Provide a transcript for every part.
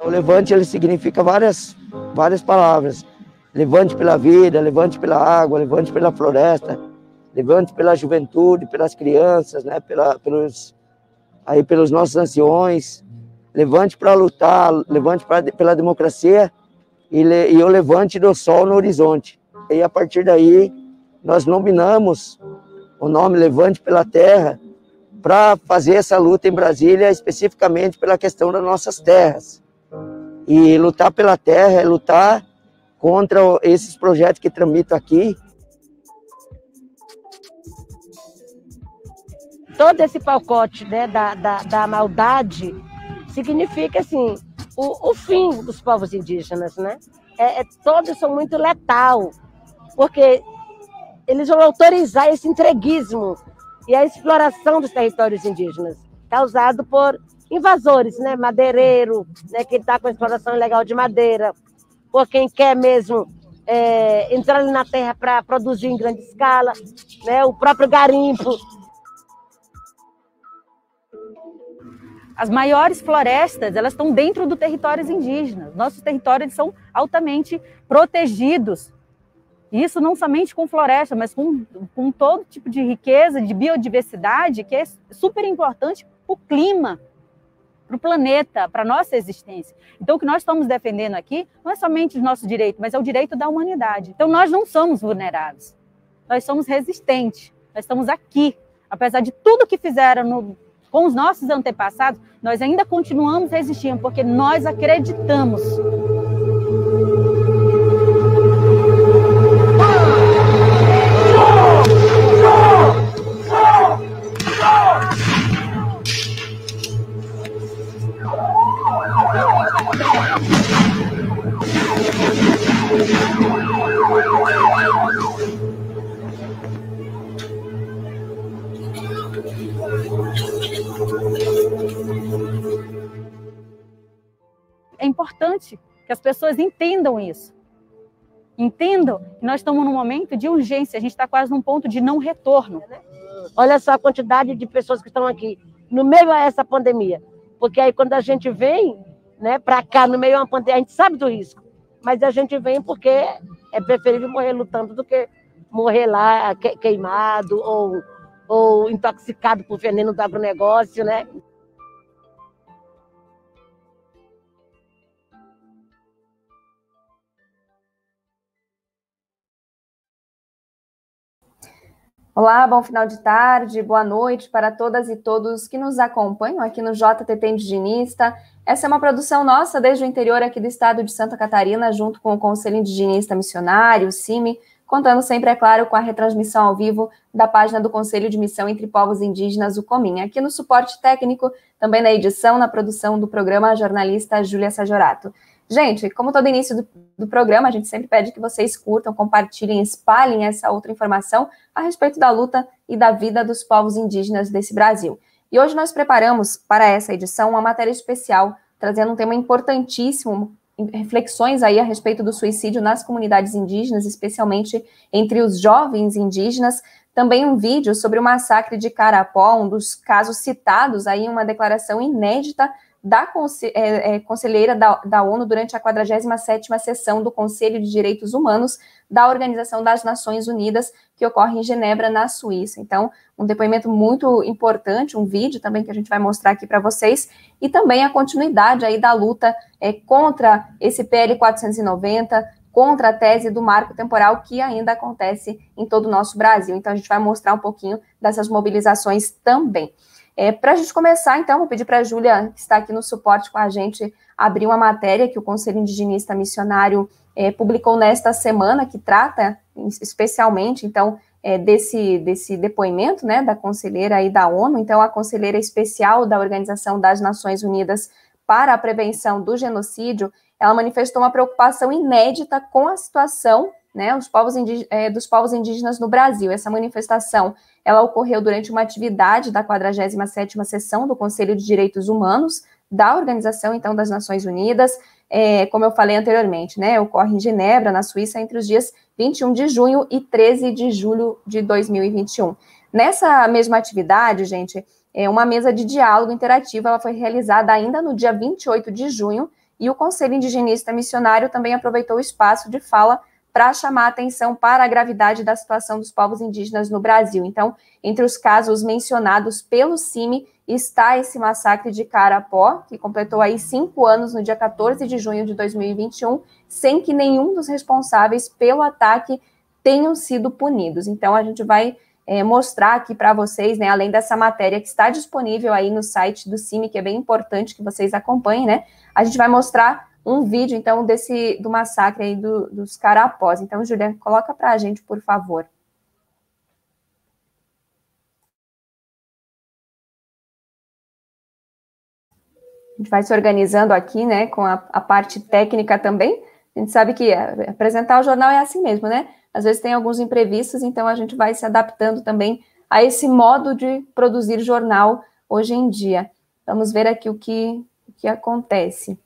O levante, ele significa várias palavras. Levante pela vida, levante pela água, levante pela floresta, levante pela juventude, pelas crianças, né? Pelos nossos anciões. Levante para lutar, levante pela democracia e o levante do sol no horizonte. E a partir daí, nós nominamos o nome Levante pela Terra para fazer essa luta em Brasília, especificamente pela questão das nossas terras. E lutar pela terra é lutar contra esses projetos que tramitam aqui. Todo esse pacote, né, da maldade significa assim, o fim dos povos indígenas, né? Todos são muito letal, porque eles vão autorizar esse entreguismo e a exploração dos territórios indígenas, causado por invasores, né? Madeireiro, né? Quem está com a exploração ilegal de madeira, por quem quer mesmo entrar ali na terra para produzir em grande escala, né? O próprio garimpo. As maiores florestas, elas estão dentro dos territórios indígenas. Nossos territórios são altamente protegidos. Isso não somente com floresta, mas com todo tipo de riqueza, de biodiversidade, que é super importante para o clima, para o planeta, para a nossa existência. Então, o que nós estamos defendendo aqui não é somente o nosso direito, mas é o direito da humanidade. Então, nós não somos vulneráveis, nós somos resistentes, nós estamos aqui. Apesar de tudo que fizeram com os nossos antepassados, nós ainda continuamos resistindo, porque nós acreditamos. É importante que as pessoas entendam isso. Entendam que nós estamos num momento de urgência, a gente está quase num ponto de não retorno. Olha só a quantidade de pessoas que estão aqui, no meio a essa pandemia. Porque aí quando a gente vem, né, para cá, no meio a uma pandemia, a gente sabe do risco, mas a gente vem porque é preferível morrer lutando do que morrer lá queimado ou intoxicado por veneno do agronegócio, né? Olá, bom final de tarde, boa noite para todas e todos que nos acompanham aqui no JTT Indigenista. Essa é uma produção nossa desde o interior aqui do estado de Santa Catarina, junto com o Conselho Indigenista Missionário, o CIMI, contando sempre, é claro, com a retransmissão ao vivo da página do Conselho de Missão Entre Povos Indígenas, o COMIN. Aqui no suporte técnico, também na edição, na produção do programa, a jornalista Júlia Sajorato. Gente, como todo início do programa, a gente sempre pede que vocês curtam, compartilhem, espalhem essa outra informação a respeito da luta e da vida dos povos indígenas desse Brasil. E hoje nós preparamos para essa edição uma matéria especial, trazendo um tema importantíssimo, reflexões aí a respeito do suicídio nas comunidades indígenas, especialmente entre os jovens indígenas. Também um vídeo sobre o massacre de Carapó, um dos casos citados aí em uma declaração inédita da conselheira da ONU durante a 47ª sessão do Conselho de Direitos Humanos da Organização das Nações Unidas, que ocorre em Genebra, na Suíça. Então, um depoimento muito importante, um vídeo também que a gente vai mostrar aqui para vocês, e também a continuidade aí da luta contra esse PL 490, contra a tese do marco temporal que ainda acontece em todo o nosso Brasil. Então, a gente vai mostrar um pouquinho dessas mobilizações também. Para a gente começar, então, vou pedir para a Júlia, que está aqui no suporte com a gente, abrir uma matéria que o Conselho Indigenista Missionário publicou nesta semana, que trata especialmente, então, desse depoimento, né, da conselheira aí da ONU. Então, a conselheira especial da Organização das Nações Unidas para a Prevenção do Genocídio, ela manifestou uma preocupação inédita com a situação, né, dos povos indígenas no Brasil. Essa manifestação, ela ocorreu durante uma atividade da 47ª sessão do Conselho de Direitos Humanos da Organização, então, das Nações Unidas, como eu falei anteriormente, né, ocorre em Genebra, na Suíça, entre os dias 21 de junho e 13 de julho de 2021. Nessa mesma atividade, gente, uma mesa de diálogo interativo, ela foi realizada ainda no dia 28 de junho, E o Conselho Indigenista Missionário também aproveitou o espaço de fala para chamar a atenção para a gravidade da situação dos povos indígenas no Brasil. Então, entre os casos mencionados pelo CIMI, está esse massacre de Carapó, que completou aí 5 anos no dia 14 de junho de 2021, sem que nenhum dos responsáveis pelo ataque tenham sido punidos. Então, a gente vai mostrar aqui para vocês, né, além dessa matéria que está disponível aí no site do CIMI, que é bem importante que vocês acompanhem, né, a gente vai mostrar um vídeo, então, do massacre aí dos Carapós. Então, Júlia, coloca para a gente, por favor. A gente vai se organizando aqui, né, com a parte técnica também. A gente sabe que apresentar o jornal é assim mesmo, né? Às vezes tem alguns imprevistos, então a gente vai se adaptando também a esse modo de produzir jornal hoje em dia. Vamos ver aqui o que acontece.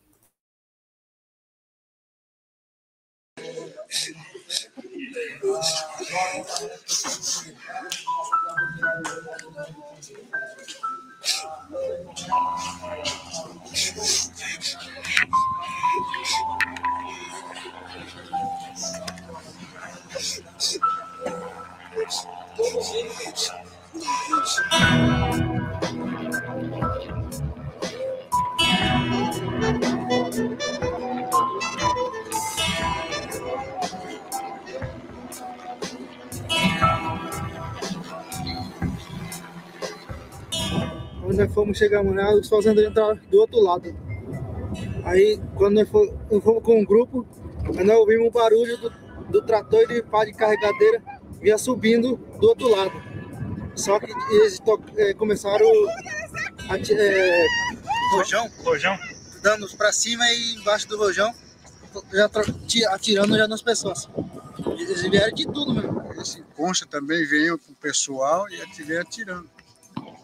Quando nós fomos chegar lá, os fazendeiros entraram do outro lado. Aí, quando nós fomos com um grupo, nós ouvimos um barulho do trator e de pá de carregadeira vinha subindo do outro lado. Só que eles começaram rojão, dando para cima e embaixo do rojão, já atirando já nas pessoas. Eles vieram de tudo mesmo. Esse Concha também veio com o pessoal e veio atirando.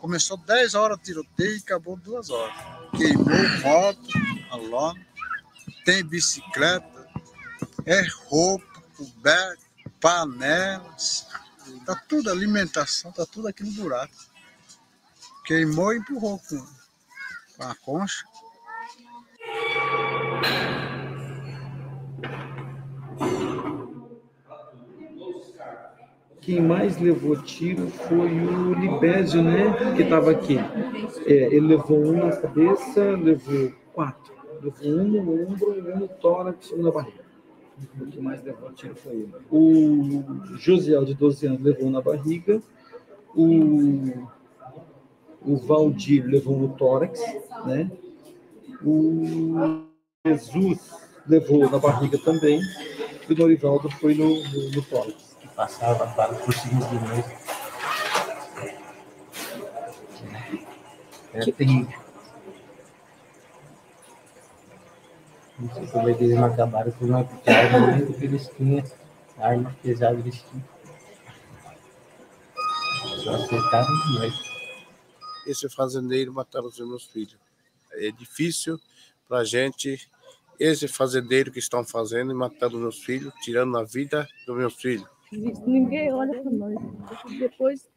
Começou 10 horas o tiroteio e acabou 2 horas. Queimou moto, a lona, tem bicicleta, roupa, coberta, panelas, tá tudo, alimentação, tá tudo aqui no buraco. Queimou e empurrou com a concha. Quem mais levou tiro foi o Libésio, né? Que estava aqui. Ele levou um na cabeça, levou 4. Levou um no ombro, um no tórax e um na barriga. O que mais levou tiro foi ele. O Josiel, de 12 anos, levou na barriga. O Valdir levou no tórax, né? O Jesus levou na barriga também. E o Norivaldo foi no tórax. Passava por segundo de noite. Era terrível. Não sei como é que eles não acabaram com uma arma que eles tinham, arma pesada eles tinham. Só acertaram de noite. Esse fazendeiro mataram os meus filhos. É difícil para a gente, esse fazendeiro que estão fazendo e matando meus filhos, tirando a vida dos meus filhos. Ninguém olha para nós. Depois,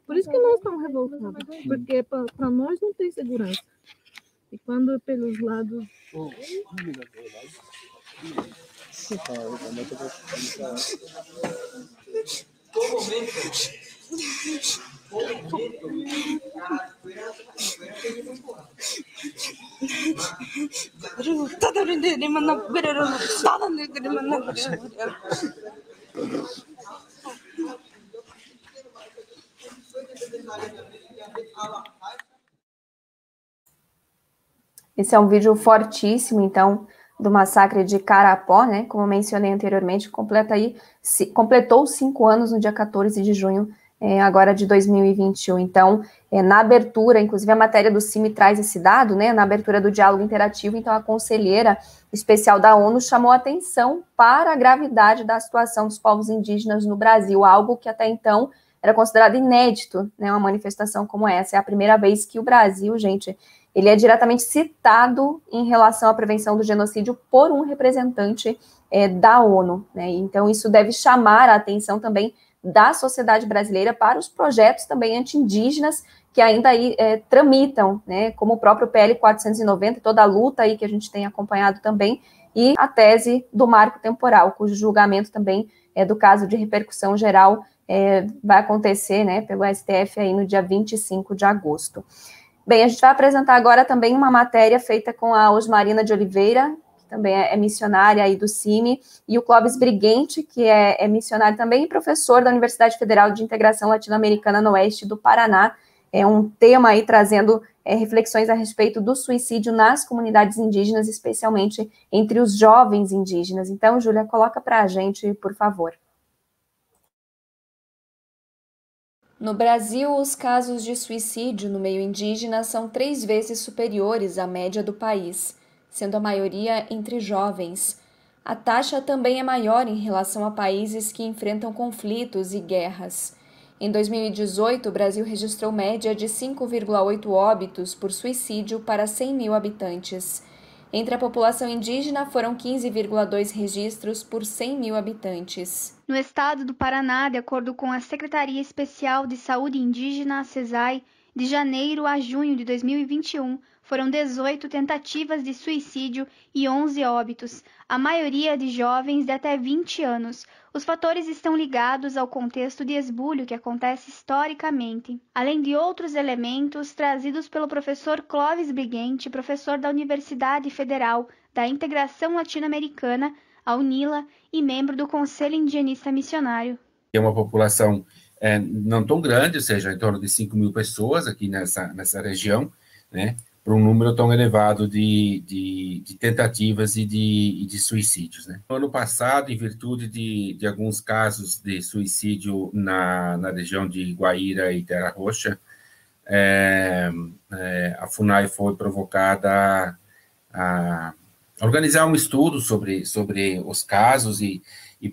por isso que nós estamos revoltados, porque para nós não tem segurança. E quando pelos lados. Esse é um vídeo fortíssimo, então, do massacre de Carapó, né? Como mencionei anteriormente, completou 5 anos no dia 14 de junho, agora de 2021. Então, na abertura, inclusive a matéria do CIMI traz esse dado, né? Na abertura do diálogo interativo, então a conselheira especial da ONU chamou atenção para a gravidade da situação dos povos indígenas no Brasil, algo que até então era considerado inédito, né? Uma manifestação como essa. É a primeira vez que o Brasil, gente, ele é diretamente citado em relação à prevenção do genocídio por um representante da ONU, né? Então, isso deve chamar a atenção também da sociedade brasileira para os projetos também anti-indígenas que ainda aí tramitam, né, como o próprio PL 490, toda a luta aí que a gente tem acompanhado também, e a tese do marco temporal, cujo julgamento também do caso de repercussão geral vai acontecer, né, pelo STF aí no dia 25 de agosto. Bem, a gente vai apresentar agora também uma matéria feita com a Osmarina de Oliveira, que também é missionária aí do CIMI, e o Clóvis Briguente, que é missionário também e professor da Universidade Federal de Integração Latino-Americana no Oeste do Paraná. É um tema aí trazendo reflexões a respeito do suicídio nas comunidades indígenas, especialmente entre os jovens indígenas. Então, Júlia, coloca para a gente, por favor. No Brasil, os casos de suicídio no meio indígena são 3 vezes superiores à média do país, sendo a maioria entre jovens. A taxa também é maior em relação a países que enfrentam conflitos e guerras. Em 2018, o Brasil registrou média de 5,8 óbitos por suicídio para 100 mil habitantes. Entre a população indígena, foram 15,2 registros por 100 mil habitantes. No estado do Paraná, de acordo com a Secretaria Especial de Saúde Indígena, a SESAI, de janeiro a junho de 2021, foram 18 tentativas de suicídio e 11 óbitos, a maioria de jovens de até 20 anos. Os fatores estão ligados ao contexto de esbulho que acontece historicamente, além de outros elementos trazidos pelo professor Clóvis Briguente, professor da Universidade Federal da Integração Latino-Americana, a UNILA, e membro do Conselho Indigenista Missionário. É uma população não tão grande, ou seja, em torno de 5 mil pessoas aqui nessa região, né, para um número tão elevado de tentativas e de suicídios. Né. No ano passado, em virtude de alguns casos de suicídio na região de Guaíra e Terra Roxa, a FUNAI foi provocada a organizar um estudo sobre os casos e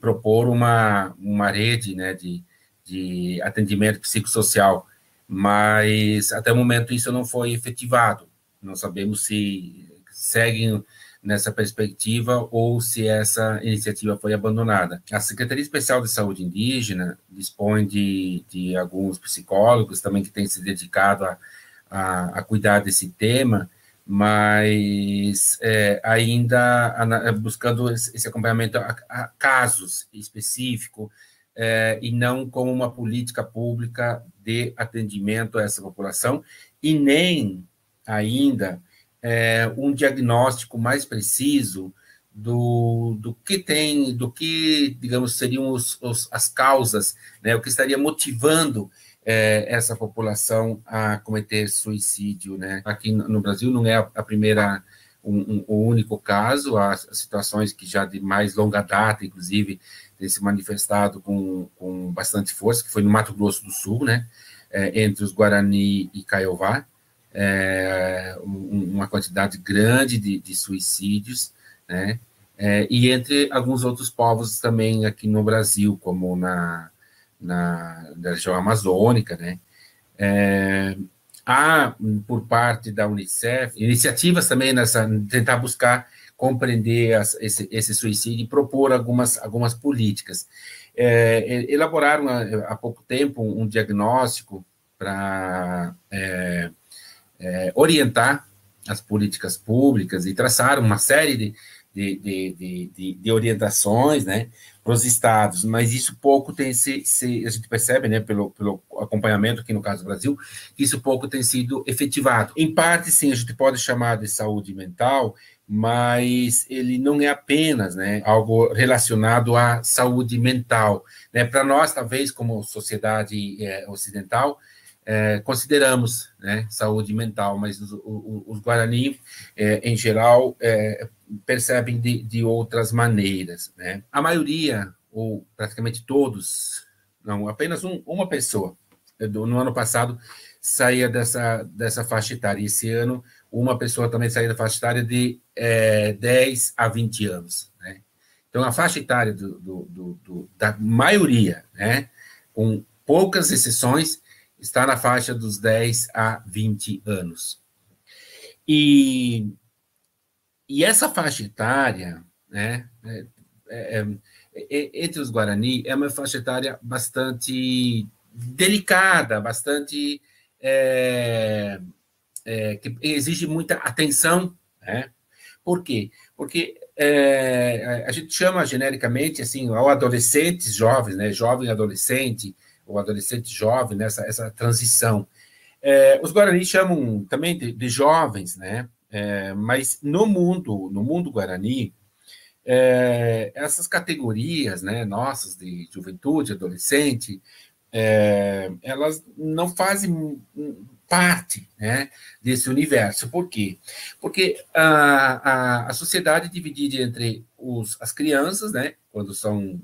propor uma rede, né, de atendimento psicossocial, mas até o momento isso não foi efetivado. Não sabemos se seguem nessa perspectiva ou se essa iniciativa foi abandonada. A Secretaria Especial de Saúde Indígena dispõe de alguns psicólogos também que têm se dedicado a cuidar desse tema, mas ainda buscando esse acompanhamento a casos específicos e não como uma política pública de atendimento a essa população, e nem ainda um diagnóstico mais preciso do que, digamos, seriam as causas, né, o que estaria motivando essa população a cometer suicídio, né? Aqui no Brasil não é a primeira, o único caso, há situações que já de mais longa data, inclusive, têm se manifestado com bastante força, que foi no Mato Grosso do Sul, né? Entre os Guarani e Kaiowá, uma quantidade grande de suicídios, né? E entre alguns outros povos também aqui no Brasil, como na região amazônica, né? Há, por parte da Unicef, iniciativas também tentar buscar compreender esse suicídio e propor algumas políticas. Elaboraram há pouco tempo um diagnóstico para orientar as políticas públicas e traçaram uma série de orientações, né, para os estados, mas isso pouco a gente percebe, né, pelo acompanhamento aqui no caso do Brasil, que isso pouco tem sido efetivado. Em parte, sim, a gente pode chamar de saúde mental, mas ele não é apenas, né, algo relacionado à saúde mental, né. Para nós, talvez, como sociedade ocidental, consideramos, né, saúde mental, mas os Guarani, em geral, percebem de outras maneiras, né? A maioria, ou praticamente todos, não, apenas uma pessoa, no ano passado, saía dessa faixa etária. Esse ano, uma pessoa também saía da faixa etária de 10 a 20 anos, né? Então, a faixa etária da maioria, né, com poucas exceções, está na faixa dos 10 a 20 anos. E essa faixa etária, né, entre os Guarani, é uma faixa etária bastante delicada, bastante que exige muita atenção, né? Por quê? Porque a gente chama genericamente assim, ao adolescentes jovens, né? Jovem adolescente, ou adolescente jovem, né? Essa transição. Os Guarani chamam também de jovens, né? Mas no mundo Guarani, essas categorias, né, nossas de juventude, adolescente, elas não fazem parte, né, desse universo. Por quê? Porque a sociedade é dividida entre as crianças, né, quando são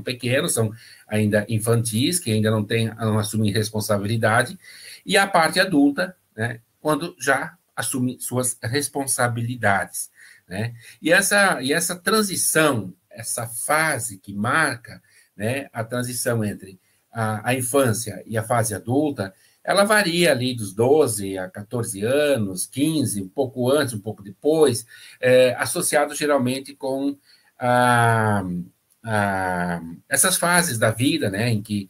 pequenos, são ainda infantis, que ainda não assumem responsabilidade, e a parte adulta, né, quando já assume suas responsabilidades, né? E essa transição, essa fase que marca, né, a transição entre a infância e a fase adulta, ela varia ali dos 12 a 14 anos, 15, um pouco antes, um pouco depois, associado geralmente com essas fases da vida, né, em que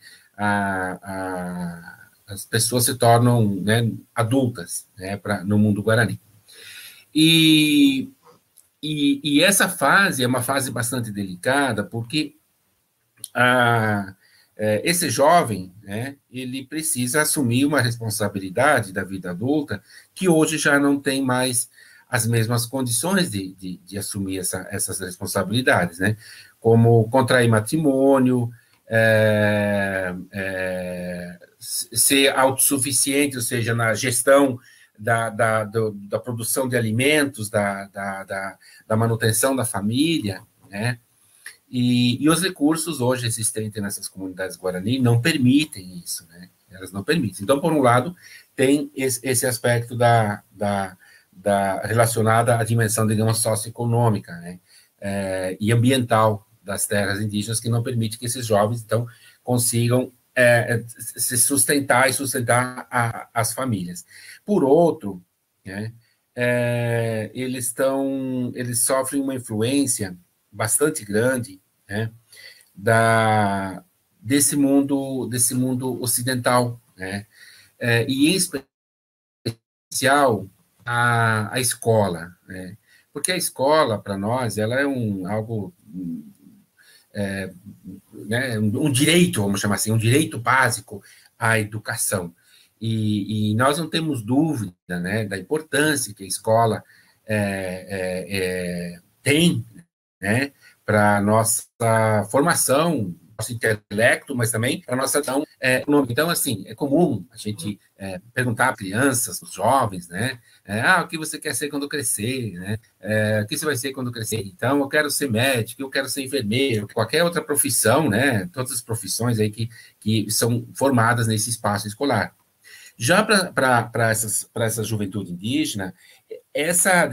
as pessoas se tornam, né, adultas, né, no mundo Guarani. E essa fase é uma fase bastante delicada, porque esse jovem, né, ele precisa assumir uma responsabilidade da vida adulta que hoje já não tem mais as mesmas condições de assumir essas responsabilidades, né, como contrair matrimônio, ser autossuficiente, ou seja, na gestão da produção de alimentos, da manutenção da família, né? E os recursos hoje existentes nessas comunidades Guarani não permitem isso, né? Elas não permitem. Então, por um lado, tem esse aspecto relacionada à dimensão, digamos, socioeconômica, né? E ambiental das terras indígenas, que não permite que esses jovens, então, consigam se sustentar e sustentar as famílias. Por outro, né, eles sofrem uma influência bastante grande, né, desse mundo ocidental, né, e em especial a escola, né, porque a escola para nós ela é algo né, um direito, vamos chamar assim, um direito básico à educação. E nós não temos dúvida, né, da importância que a escola tem, né, para a nossa formação, nosso intelecto, mas também para a nossa ação econômica. Então, assim, é comum a gente perguntar a crianças, os jovens, né, o que você quer ser quando crescer, né, o que você vai ser quando crescer? Então, eu quero ser médico, eu quero ser enfermeiro, qualquer outra profissão, né, todas as profissões aí que são formadas nesse espaço escolar. Já para essa juventude indígena, essa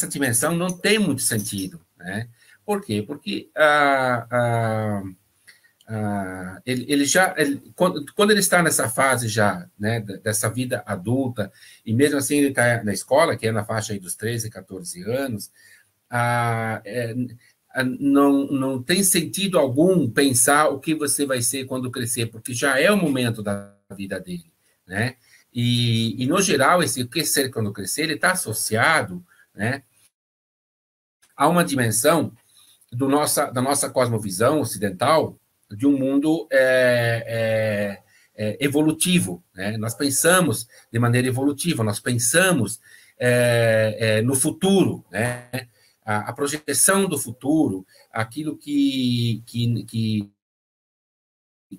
dimensão não tem muito sentido, né? Por quê? Porque quando ele está nessa fase já, né, dessa vida adulta, e mesmo assim ele está na escola, que é na faixa aí dos 13, 14 anos, não tem sentido algum pensar o que você vai ser quando crescer, porque já é o momento da vida dele, né? E no geral, esse que ser quando crescer, ele está associado, né, a uma dimensão da nossa cosmovisão ocidental de um mundo evolutivo, né? Nós pensamos de maneira evolutiva, nós pensamos no futuro, né? A projeção do futuro, aquilo que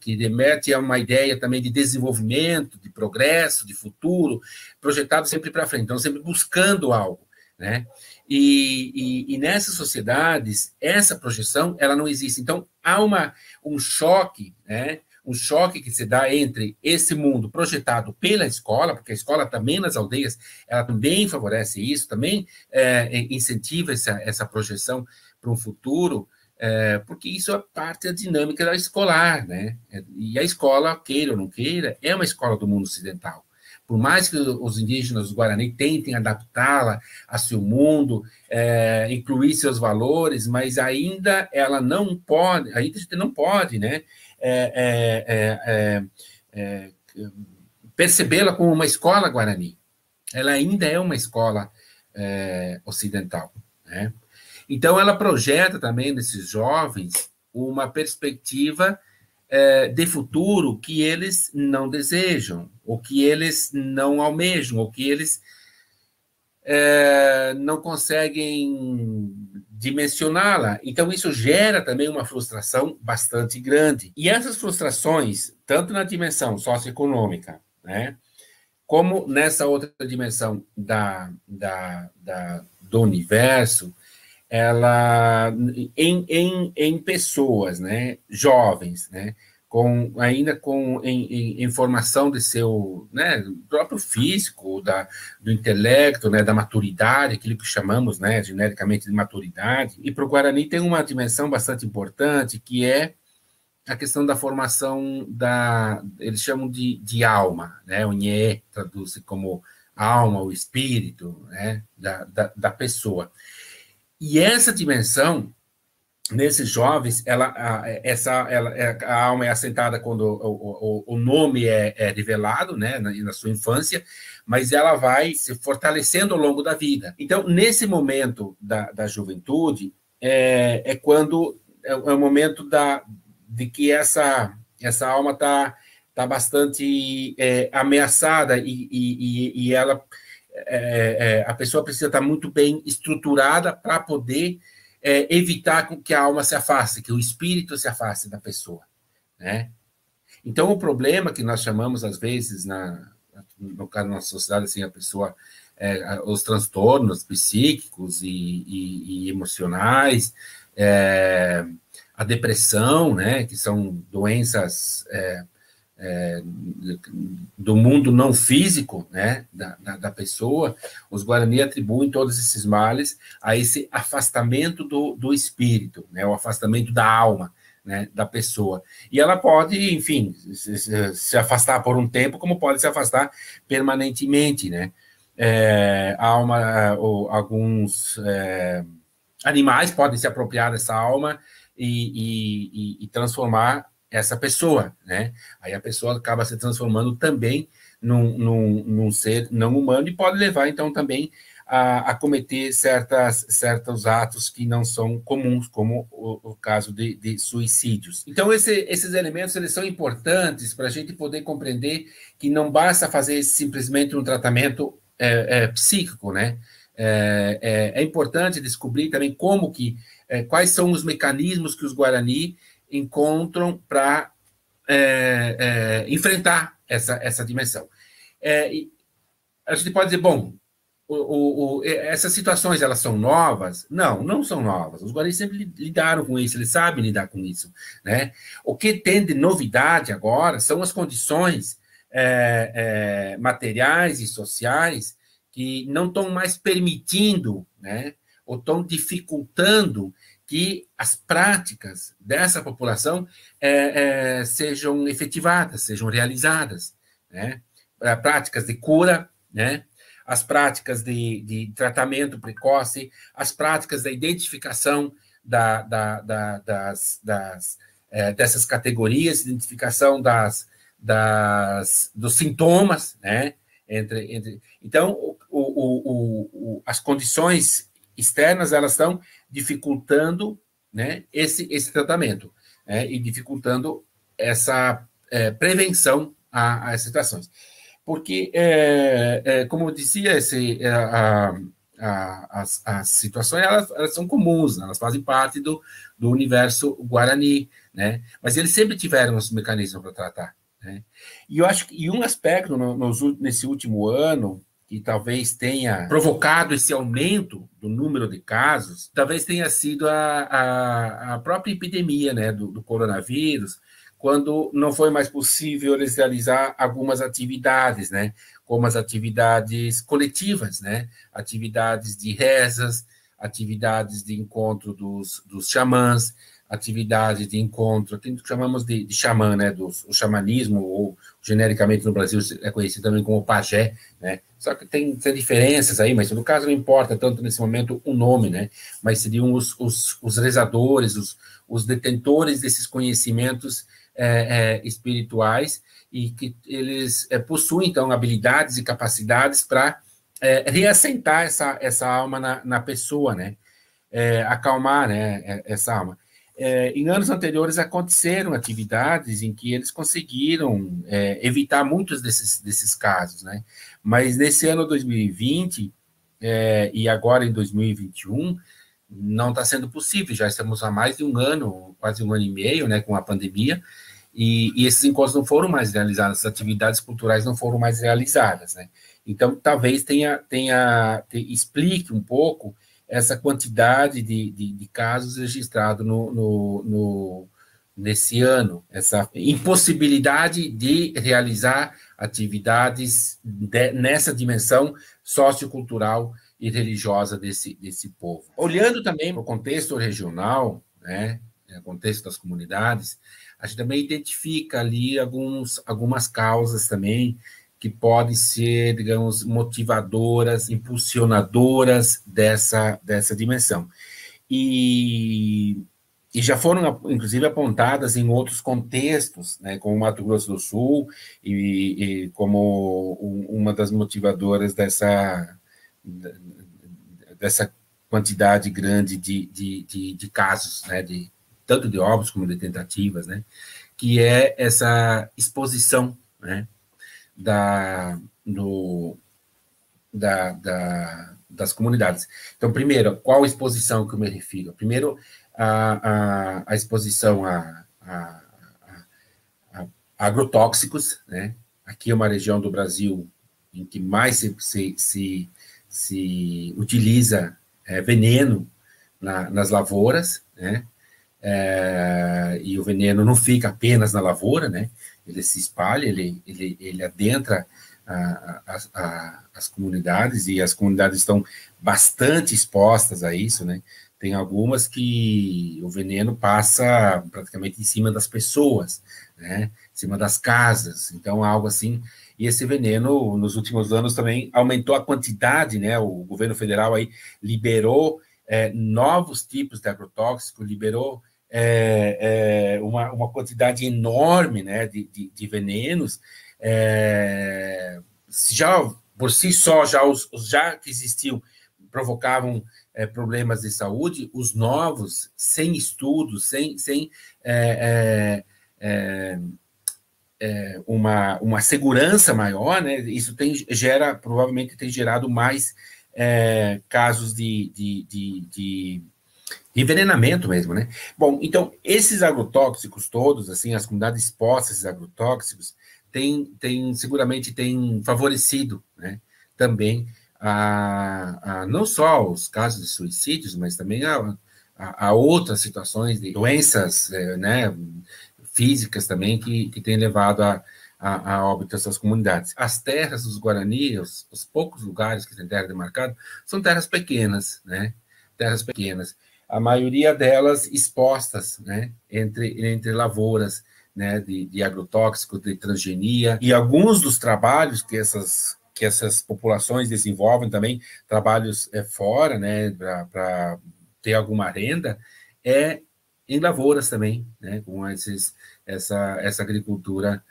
remete a uma ideia também de desenvolvimento, de progresso, de futuro, projetado sempre para frente, então sempre buscando algo, né? E nessas sociedades, essa projeção, ela não existe. Então, há um choque, né? Um choque que se dá entre esse mundo projetado pela escola, porque a escola também nas aldeias, ela também favorece isso, também incentiva essa projeção para um futuro, porque isso é parte da dinâmica da escolar, né? E a escola, queira ou não queira, é uma escola do mundo ocidental. Por mais que os indígenas, os Guarani, tentem adaptá-la a seu mundo, incluir seus valores, mas ainda ela não pode, ainda a gente não pode, né, percebê-la como uma escola guarani. Ela ainda é uma escola ocidental, né? Então, ela projeta também nesses jovens uma perspectiva de futuro que eles não desejam, ou que eles não almejam, ou que eles não conseguem dimensioná-la. Então, isso gera também uma frustração bastante grande. E essas frustrações, tanto na dimensão socioeconômica, né, como nessa outra dimensão do universo, ela em pessoas, né, jovens, né, ainda em formação de seu, né, próprio físico, do intelecto, né, da maturidade, aquilo que chamamos, né, genericamente de maturidade. E para o Guarani tem uma dimensão bastante importante, que é a questão da formação eles chamam de alma, né, o Nhé traduz como alma, o espírito, né, da pessoa. E essa dimensão, nesses jovens, a alma é assentada quando o nome é revelado, né, na sua infância, mas ela vai se fortalecendo ao longo da vida. Então, nesse momento da juventude, quando é o momento de que essa alma está bastante ameaçada e ela... a pessoa precisa estar muito bem estruturada para poder evitar que a alma se afaste, que o espírito se afaste da pessoa, né? Então, o problema que nós chamamos, às vezes, no caso da nossa sociedade, assim, a pessoa, os transtornos psíquicos e emocionais, a depressão, né, que são doenças do mundo não físico, né, da pessoa, os Guarani atribuem todos esses males a esse afastamento do espírito, né, o afastamento da alma, né, da pessoa. E ela pode, enfim, se afastar por um tempo, como pode se afastar permanentemente, né. A alma, alguns animais podem se apropriar dessa alma e transformar essa pessoa, né? Aí a pessoa acaba se transformando também num ser não humano e pode levar, então, também a cometer certos atos que não são comuns, como o caso de suicídios. Então, esses elementos, eles são importantes para a gente poder compreender que não basta fazer simplesmente um tratamento psíquico, né? É importante descobrir também quais são os mecanismos que os Guarani encontram para enfrentar essa dimensão. A gente pode dizer, bom, essas situações, elas são novas? Não são novas. Os Guarani sempre lidaram com isso, eles sabem lidar com isso, né? O que tem de novidade agora são as condições materiais e sociais que não estão mais permitindo, né, ou estão dificultando que as práticas dessa população sejam efetivadas, sejam realizadas, né? Práticas de cura, né? As práticas de tratamento precoce, as práticas da identificação dessas categorias, identificação dos sintomas, né? Então, as condições externas, elas estão dificultando, né, esse tratamento, né, e dificultando essa prevenção às situações. Porque, como eu dizia, as situações, elas são comuns, elas fazem parte do universo Guarani, né, mas eles sempre tiveram os mecanismos para tratar, né. E eu acho que um aspecto nesse último ano que talvez tenha provocado esse aumento do número de casos, talvez tenha sido a própria epidemia, né, do coronavírus, quando não foi mais possível eles realizar algumas atividades, né, como as atividades coletivas, né, atividades de rezas, atividades de encontro dos xamãs, atividades de encontro, que chamamos de xamã, né, o xamanismo, ou genericamente no Brasil é conhecido também como pajé, né, só que tem diferenças aí, mas no caso não importa tanto nesse momento o nome, né, mas seriam os rezadores, os detentores desses conhecimentos espirituais e que eles possuem, então, habilidades e capacidades para reassentar essa alma na pessoa, né? Acalmar, né, essa alma. Em anos anteriores aconteceram atividades em que eles conseguiram evitar muitos desses casos, né? Mas nesse ano 2020 e agora em 2021 não está sendo possível. Já estamos há mais de um ano, quase um ano e meio, né, com a pandemia, e esses encontros não foram mais realizados, as atividades culturais não foram mais realizadas, né? Então talvez explique um pouco essa quantidade de casos registrados nesse ano, essa impossibilidade de realizar atividades nessa dimensão sociocultural e religiosa desse povo. Olhando também para o contexto regional, né, o contexto das comunidades, a gente também identifica ali algumas causas também que podem ser, digamos, motivadoras, impulsionadoras dessa dimensão. E já foram, inclusive, apontadas em outros contextos, né, como o Mato Grosso do Sul, e como uma das motivadoras dessa quantidade grande de casos, né, tanto de óbitos como de tentativas, né, que é essa exposição, né, das comunidades. Então, primeiro, qual exposição que eu me refiro? Primeiro, a exposição a agrotóxicos, né? Aqui é uma região do Brasil em que mais se utiliza veneno nas lavouras, né? E o veneno não fica apenas na lavoura, né? Ele se espalha, ele adentra as comunidades, e as comunidades estão bastante expostas a isso, né? Tem algumas que o veneno passa praticamente em cima das pessoas, né? Em cima das casas, então algo assim. E esse veneno, nos últimos anos, também aumentou a quantidade, né? O governo federal aí liberou novos tipos de agrotóxico, liberou uma quantidade enorme, né, de venenos, já por si só, já que existiam, provocavam problemas de saúde. Os novos, sem estudos, sem uma segurança maior, né, isso provavelmente tem gerado mais casos de envenenamento mesmo, né? Bom, então, esses agrotóxicos todos, assim, as comunidades expostas a esses agrotóxicos, seguramente tem favorecido, né, também não só os casos de suicídios, mas também a outras situações de doenças, né, físicas também, que têm levado a óbito essas comunidades. As terras dos Guarani, os poucos lugares que têm terra demarcada, são terras pequenas, né? Terras pequenas. A maioria delas expostas, né, entre lavouras, né, de agrotóxicos, de transgenia, e alguns dos trabalhos que essas populações desenvolvem também, trabalhos fora, né, para ter alguma renda, em lavouras também, né, com essa agricultura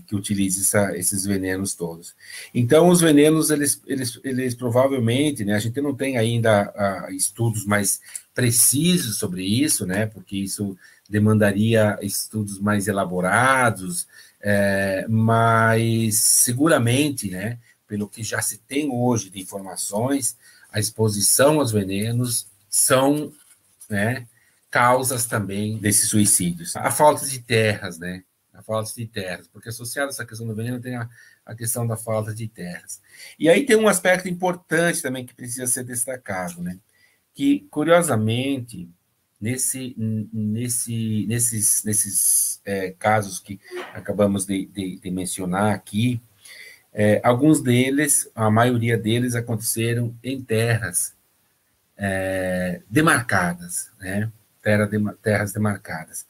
que utiliza esses venenos todos. Então, os venenos, eles provavelmente, né, a gente não tem ainda estudos mais precisos sobre isso, né, porque isso demandaria estudos mais elaborados, mas seguramente, né, pelo que já se tem hoje de informações, a exposição aos venenos são, né, causas também desses suicídios. A falta de terras, né, a falta de terras, porque associado a essa questão do veneno tem a questão da falta de terras. E aí tem um aspecto importante também que precisa ser destacado, né, que, curiosamente, nesses casos que acabamos de mencionar aqui, alguns deles, a maioria deles, aconteceram em terras demarcadas, né? Terras demarcadas.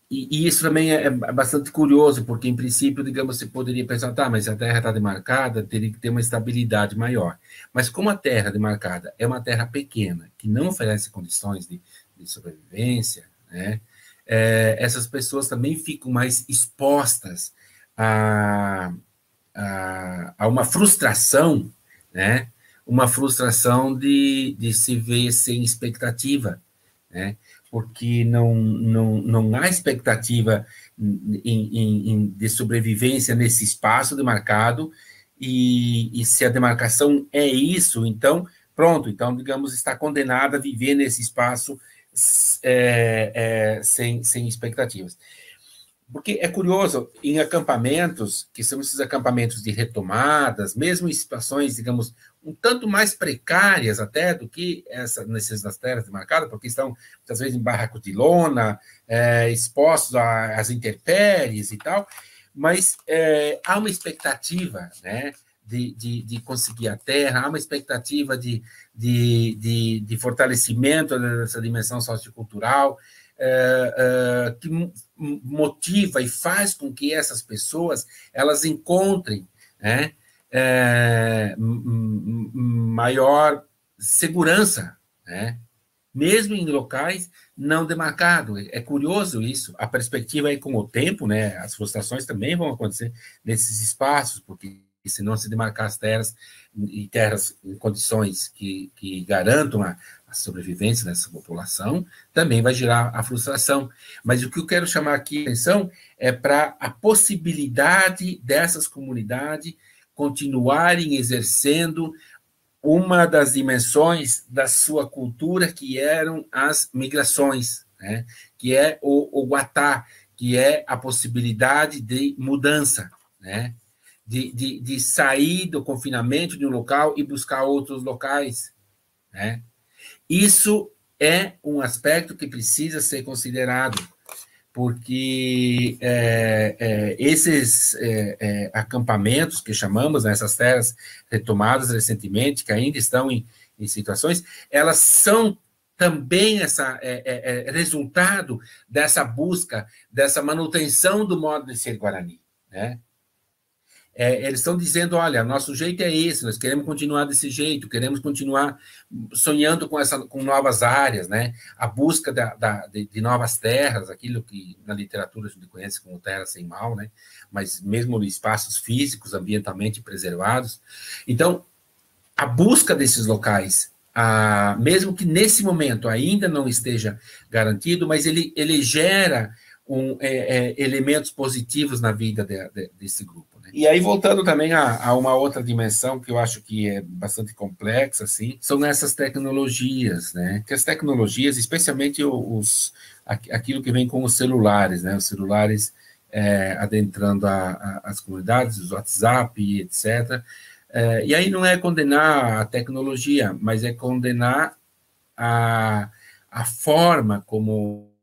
E isso também é bastante curioso, porque, em princípio, digamos, você poderia pensar, tá, mas se a terra está demarcada, teria que ter uma estabilidade maior. Mas como a terra demarcada é uma terra pequena, que não oferece condições de sobrevivência, né, essas pessoas também ficam mais expostas a uma frustração, né? Uma frustração de se ver sem expectativa, né? Porque não há expectativa de sobrevivência nesse espaço demarcado, e se a demarcação é isso, então, pronto, então, digamos, está condenada a viver nesse espaço sem expectativas. Porque é curioso, em acampamentos, que são esses acampamentos de retomadas, mesmo em situações, digamos, um tanto mais precárias até do que nessas terras demarcadas, porque estão, muitas vezes, em barracos de lona, expostos às intempéries e tal, mas há uma expectativa, né, de conseguir a terra, há uma expectativa de fortalecimento dessa dimensão sociocultural, que motiva e faz com que essas pessoas elas encontrem, né, maior segurança, né, mesmo em locais não demarcados. É curioso isso. A perspectiva aí com o tempo, né, as frustrações também vão acontecer nesses espaços, porque se não se demarcar as terras em condições que garantam a sobrevivência dessa população, também vai gerar a frustração. Mas o que eu quero chamar aqui a atenção é para a possibilidade dessas comunidades continuarem exercendo uma das dimensões da sua cultura, que eram as migrações, né? Que é o Guatá, que é a possibilidade de mudança, né? De sair do confinamento de um local e buscar outros locais, né? Isso é um aspecto que precisa ser considerado, porque esses acampamentos que chamamos, né, essas terras retomadas recentemente, que ainda estão em situações, elas são também resultado dessa busca, dessa manutenção do modo de ser Guarani, né? Eles estão dizendo, olha, nosso jeito é esse, nós queremos continuar desse jeito, queremos continuar sonhando com novas áreas, né? A busca de novas terras, aquilo que na literatura a gente conhece como terra sem mal, né? Mas mesmo espaços físicos, ambientalmente preservados. Então, a busca desses locais, mesmo que nesse momento ainda não esteja garantido, mas ele gera elementos positivos na vida desse grupo. E aí, voltando também a uma outra dimensão que eu acho que é bastante complexa, assim, são essas tecnologias, né? Que as tecnologias, especialmente aquilo que vem com os celulares, né? Os celulares adentrando as comunidades, os WhatsApp, etc. E aí não é condenar a tecnologia, mas é condenar a forma como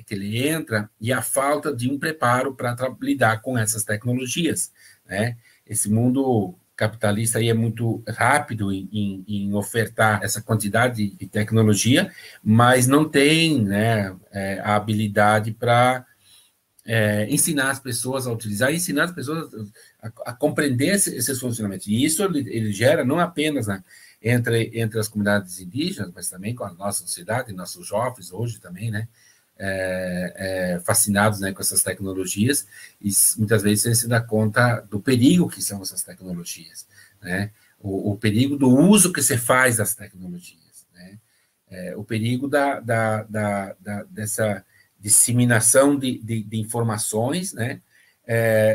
que ele entra e a falta de um preparo para lidar com essas tecnologias, né? Esse mundo capitalista aí é muito rápido em ofertar essa quantidade de tecnologia, mas não tem, né, a habilidade para ensinar as pessoas a utilizar, ensinar as pessoas a compreender esses funcionamentos. E isso ele gera não apenas entre as comunidades indígenas, mas também com a nossa sociedade, nossos jovens hoje também, né, fascinados, né, com essas tecnologias, e muitas vezes sem se dar conta do perigo que são essas tecnologias, né, o perigo do uso que se faz das tecnologias, né, o perigo dessa disseminação de informações, né,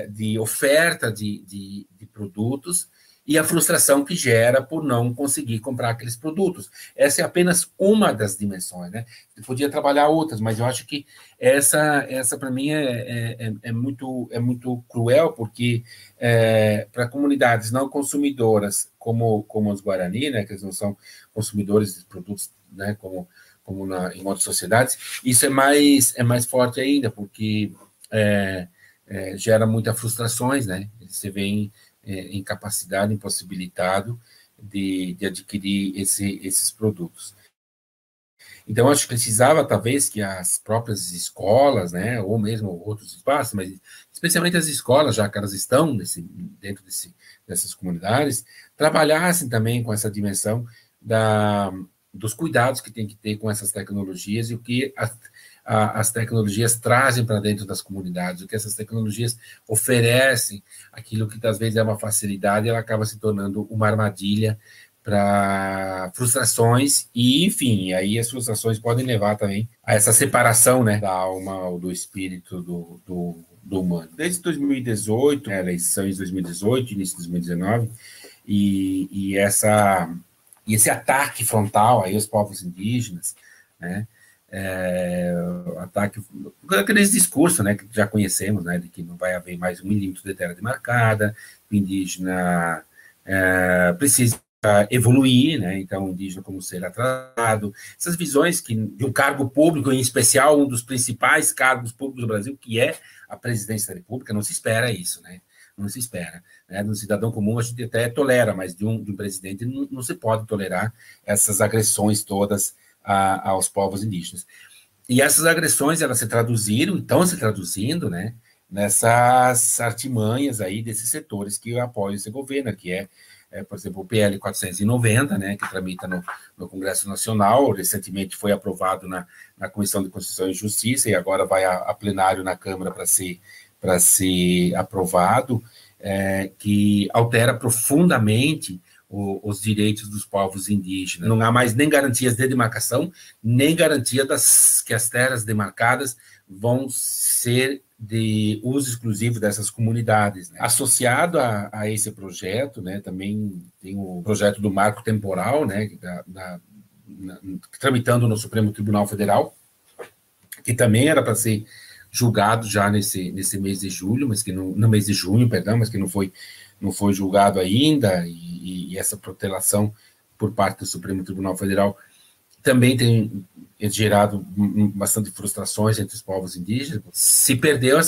de oferta de produtos, e a frustração que gera por não conseguir comprar aqueles produtos. Essa é apenas uma das dimensões, né? Eu podia trabalhar outras, mas eu acho que essa para mim é muito cruel, porque para comunidades não consumidoras como os Guarani, né, que eles não são consumidores de produtos, né, como em outras sociedades, isso é mais forte ainda, porque gera muitas frustrações, né? Você vê incapacidade, impossibilitado de adquirir esses produtos. Então, acho que precisava, talvez, que as próprias escolas, né, ou mesmo outros espaços, mas especialmente as escolas, já que elas estão dentro dessas comunidades, trabalhassem também com essa dimensão dos cuidados que tem que ter com essas tecnologias e o que as tecnologias trazem para dentro das comunidades, o que essas tecnologias oferecem, aquilo que às vezes é uma facilidade, ela acaba se tornando uma armadilha para frustrações e, enfim, aí as frustrações podem levar também a essa separação, né, da alma ou do espírito do humano. Desde 2018, eleições de 2018, início de 2019, e esse ataque frontal aí aos povos indígenas, né, ataque, aqueles discursos, né, que já conhecemos, né, de que não vai haver mais 1 milímetro de terra demarcada, o indígena precisa evoluir, né, então o indígena como ser atrasado, essas visões que, de um cargo público, em especial um dos principais cargos públicos do Brasil, que é a presidência da República, não se espera isso, né, não se espera, né, do cidadão comum a gente até tolera, mas de um presidente não se pode tolerar essas agressões todas aos povos indígenas. E essas agressões, elas se traduziram, estão se traduzindo, né, nessas artimanhas aí desses setores que apoiam esse governo, que por exemplo, o PL 490, né, que tramita no Congresso Nacional, recentemente foi aprovado na Comissão de Constituição e Justiça, e agora vai a plenário na Câmara para ser aprovado, que altera profundamente os direitos dos povos indígenas. Não há mais nem garantias de demarcação, nem garantia que as terras demarcadas vão ser de uso exclusivo dessas comunidades, né? Associado a esse projeto, né, também tem o projeto do marco temporal, né, tramitando no Supremo Tribunal Federal, que também era para ser julgado já nesse mês de julho, mas que no mês de junho, perdão, mas que não foi julgado ainda, e essa protelação por parte do Supremo Tribunal Federal também tem gerado bastante frustrações entre os povos indígenas. Se perdeu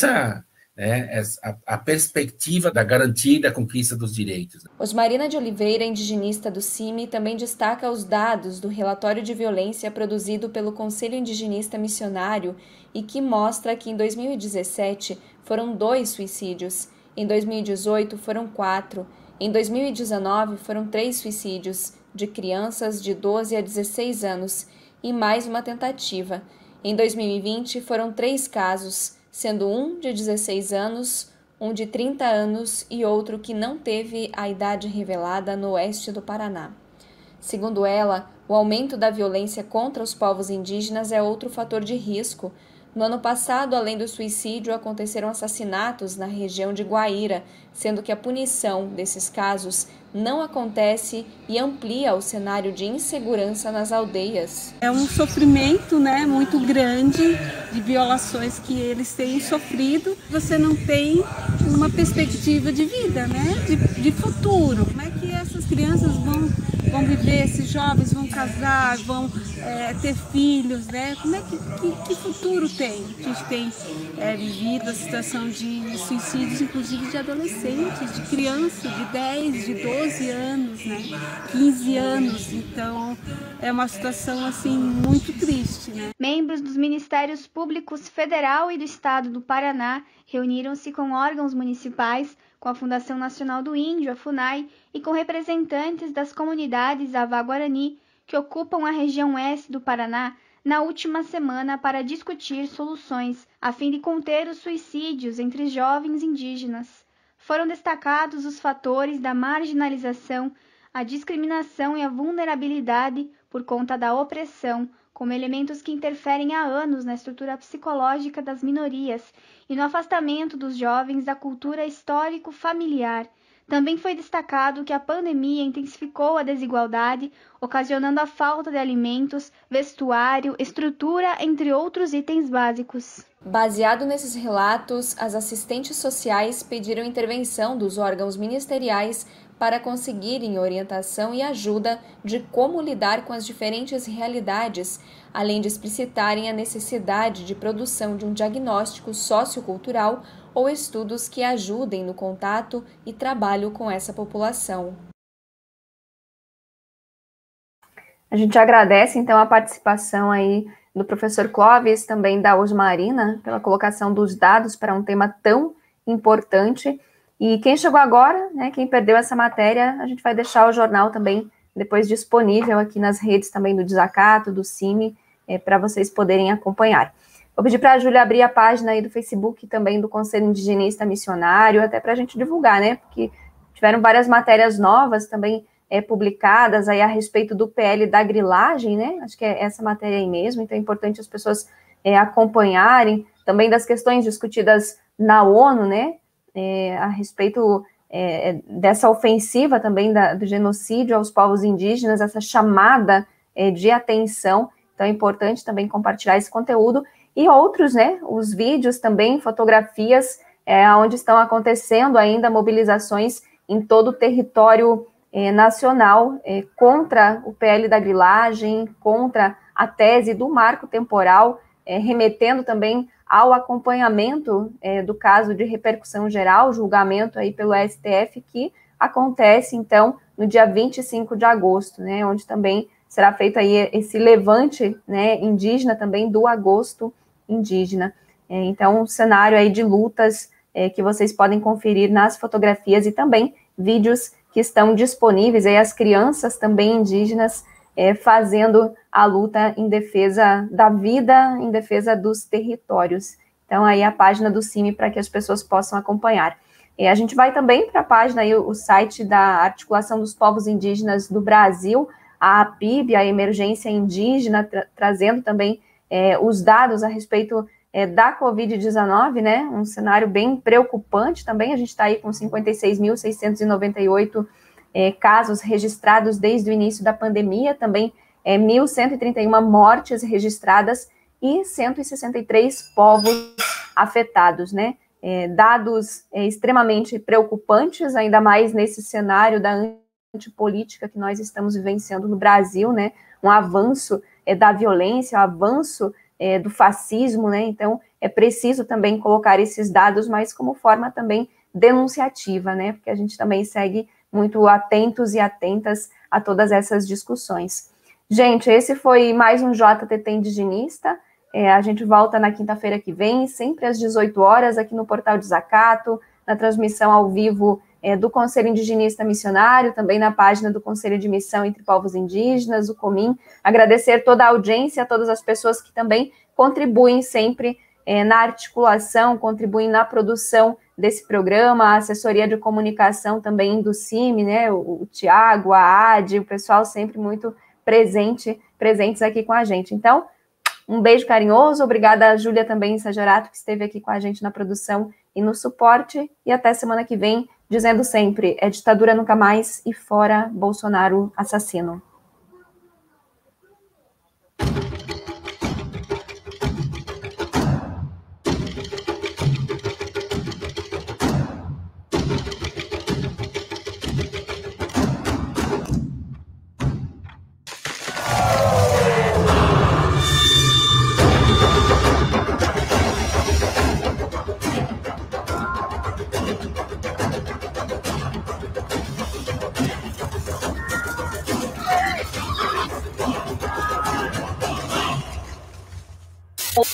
a perspectiva da garantia e da conquista dos direitos. Osmarina de Oliveira, indigenista do CIMI, também destaca os dados do relatório de violência produzido pelo Conselho Indigenista Missionário e que mostra que em 2017 foram 2 suicídios, em 2018 foram 4, em 2019 foram 3 suicídios de crianças de 12 a 16 anos e mais uma tentativa. Em 2020 foram 3 casos, sendo um de 16 anos, um de 30 anos e outro que não teve a idade revelada no oeste do Paraná. Segundo ela, o aumento da violência contra os povos indígenas é outro fator de risco. No ano passado, além do suicídio, aconteceram assassinatos na região de Guaíra, sendo que a punição desses casos não acontece e amplia o cenário de insegurança nas aldeias. É um sofrimento, né, muito grande de violações que eles têm sofrido. Você não tem uma perspectiva de vida, né, de futuro. Como é que essas crianças vão viver, esses jovens vão casar, vão ter filhos, né? Como é que futuro tem? A gente tem vivido a situação de suicídios, inclusive de adolescentes, de crianças de 10, de 12 anos, né? 15 anos. Então, é uma situação, assim, muito triste, né? Membros dos Ministérios Públicos Federal e do Estado do Paraná reuniram-se com órgãos municipais, com a Fundação Nacional do Índio, a FUNAI, e com representantes das comunidades Avá-Guarani, que ocupam a região oeste do Paraná, na última semana para discutir soluções a fim de conter os suicídios entre jovens indígenas. Foram destacados os fatores da marginalização, a discriminação e a vulnerabilidade por conta da opressão, como elementos que interferem há anos na estrutura psicológica das minorias e no afastamento dos jovens da cultura histórico-familiar. Também foi destacado que a pandemia intensificou a desigualdade, ocasionando a falta de alimentos, vestuário, estrutura, entre outros itens básicos. Baseado nesses relatos, as assistentes sociais pediram intervenção dos órgãos ministeriais para conseguirem orientação e ajuda de como lidar com as diferentes realidades, além de explicitarem a necessidade de produção de um diagnóstico sociocultural ou estudos que ajudem no contato e trabalho com essa população. A gente agradece, então, a participação aí do professor Clóvis, também da Osmarina, pela colocação dos dados para um tema tão importante. E quem chegou agora, né, quem perdeu essa matéria, a gente vai deixar o jornal também depois disponível aqui nas redes também do Desacato, do CIMI, para vocês poderem acompanhar. Vou pedir para a Júlia abrir a página aí do Facebook também do Conselho Indigenista Missionário, até para a gente divulgar, né? Porque tiveram várias matérias novas também publicadas aí a respeito do PL da grilagem, né? Acho que é essa matéria aí mesmo, então é importante as pessoas acompanharem, também das questões discutidas na ONU, né? A respeito dessa ofensiva também do genocídio aos povos indígenas, essa chamada de atenção. Então é importante também compartilhar esse conteúdo e outros, né? Os vídeos também, fotografias, onde estão acontecendo ainda mobilizações em todo o território nacional contra o PL da grilagem, contra a tese do marco temporal, remetendo também ao acompanhamento do caso de repercussão geral, julgamento aí pelo STF, que acontece, então, no dia 25 de agosto, né, onde também será feito aí esse levante, né, indígena também do agosto indígena. Então, um cenário aí de lutas que vocês podem conferir nas fotografias e também vídeos que estão disponíveis, aí as crianças também indígenas fazendo a luta em defesa da vida, em defesa dos territórios. Então, aí a página do CIMI para que as pessoas possam acompanhar. A gente vai também para a página, aí, o site da Articulação dos Povos Indígenas do Brasil, a APIB, a Emergência Indígena, trazendo também os dados a respeito da Covid-19, né, um cenário bem preocupante também. A gente está aí com 56.698 casos registrados desde o início da pandemia, também 1.131 mortes registradas e 163 povos afetados, né, dados extremamente preocupantes, ainda mais nesse cenário da antipolítica que nós estamos vivenciando no Brasil, né, um avanço da violência, um avanço do fascismo, né, então é preciso também colocar esses dados, mas como forma também denunciativa, né, porque a gente também segue muito atentos e atentas a todas essas discussões. Gente, esse foi mais um JTT Indigenista, a gente volta na quinta-feira que vem, sempre às 18 horas, aqui no Portal Desacato, na transmissão ao vivo do Conselho Indigenista Missionário, também na página do Conselho de Missão entre Povos Indígenas, o COMIN. Agradecer toda a audiência, a todas as pessoas que também contribuem sempre na articulação, contribuem na produção desse programa, a assessoria de comunicação também do CIMI, né, o Tiago, a Adi, o pessoal sempre muito presentes aqui com a gente. Então, um beijo carinhoso, obrigada a Júlia também, Sajarato, que esteve aqui com a gente na produção e no suporte, e até semana que vem, dizendo sempre, ditadura nunca mais e fora Bolsonaro assassino.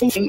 Sim.